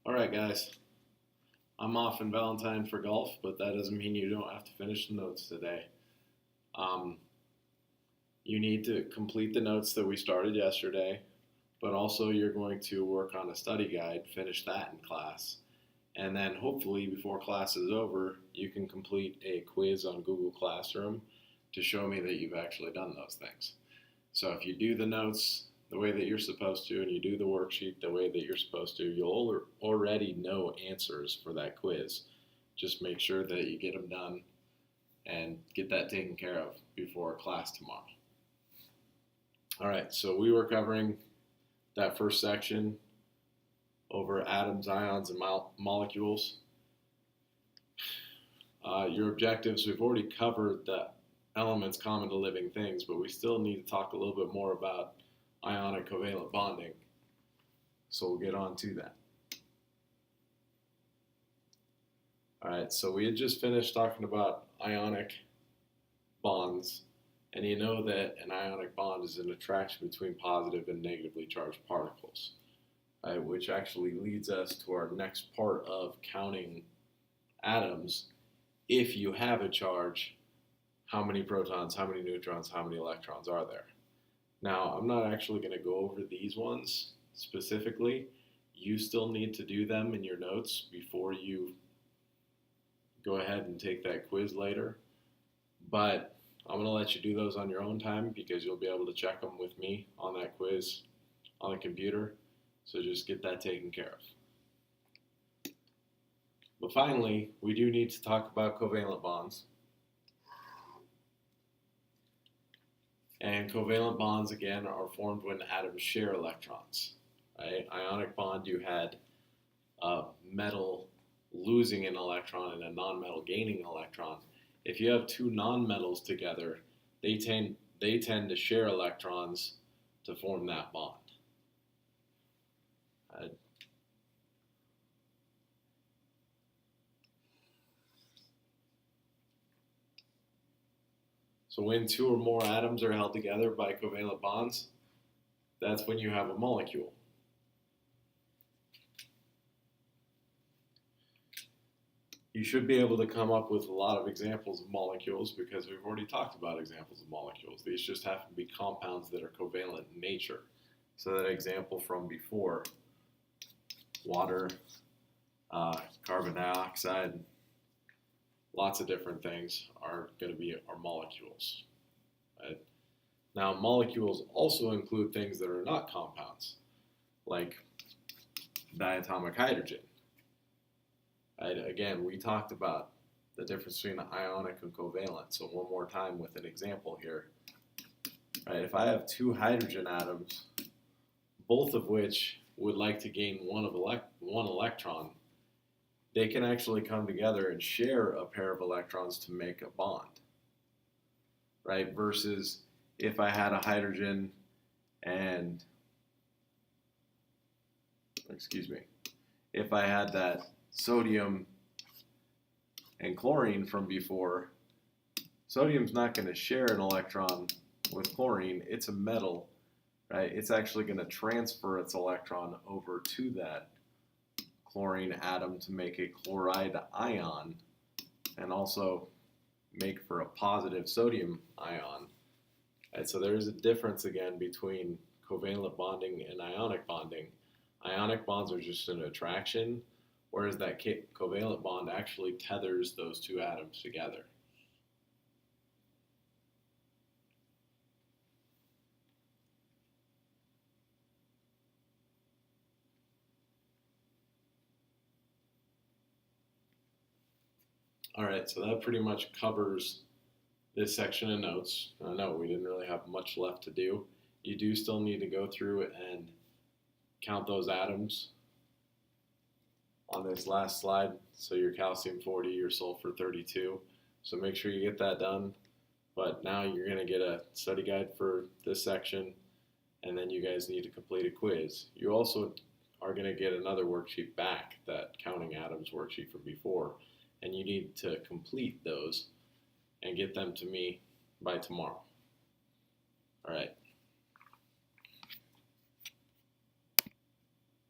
All right, guys. I'm off in Valentine for golf, but that doesn't mean you don't have to finish the notes today. Um, you need to complete the notes that we started yesterday, but also you're going to work on a study guide, finish that in class. And then hopefully before class is over, you can complete a quiz on Google Classroom to show me that you've actually done those things. So if you do the notes the way that you're supposed to and you do the worksheet the way that you're supposed to, you'll already know answers for that quiz. Just make sure that you get them done and get that taken care of before class tomorrow. All right, so we were covering that first section over atoms, ions, and molecules. Your objectives, we've already covered the elements common to living things, but we still need to talk a little bit more about ionic covalent bonding. So we'll get on to that. All right, so we had just finished talking about ionic bonds, and you know that an ionic bond is an attraction between positive and negatively charged particles, right, which actually leads us to our next part of counting atoms. If you have a charge, how many protons, how many neutrons, how many electrons are there? Now, I'm not actually going to go over these ones specifically. You still need to do them in your notes before you go ahead and take that quiz later. But I'm going to let you do those on your own time because you'll be able to check them with me on that quiz on the computer. So just get that taken care of. But finally, we do need to talk about covalent bonds. And covalent bonds, again, are formed when atoms share electrons. Right? Ionic bond, you had a metal losing an electron and a nonmetal gaining an electron. If you have two nonmetals together, they tend to share electrons to form that bond. So when two or more atoms are held together by covalent bonds, that's when you have a molecule. You should be able to come up with a lot of examples of molecules because we've already talked about examples of molecules. These just happen to be compounds that are covalent in nature. So that example from before, water, carbon dioxide, lots of different things are going to be our molecules. Right? Now, molecules also include things that are not compounds, like diatomic hydrogen. Right? Again, we talked about the difference between ionic and covalent. So one more time with an example here. Right? If I have two hydrogen atoms, both of which would like to gain one electron, they can actually come together and share a pair of electrons to make a bond, right? Versus if I had a hydrogen and, if I had that sodium and chlorine from before, sodium's not going to share an electron with chlorine. It's a metal, right? It's actually going to transfer its electron over to that chlorine atom to make a chloride ion and also make for a positive sodium ion. And so there is a difference again between covalent bonding and ionic bonding. Ionic bonds are just an attraction, whereas that covalent bond actually tethers those two atoms together. All right, so that pretty much covers this section of notes. I know we didn't really have much left to do. You do still need to go through and count those atoms on this last slide. So your calcium 40, your sulfur 32. So make sure you get that done. But now you're going to get a study guide for this section, and then you guys need to complete a quiz. You also are going to get another worksheet back, that counting atoms worksheet from before, and you need to complete those and get them to me by tomorrow. All right.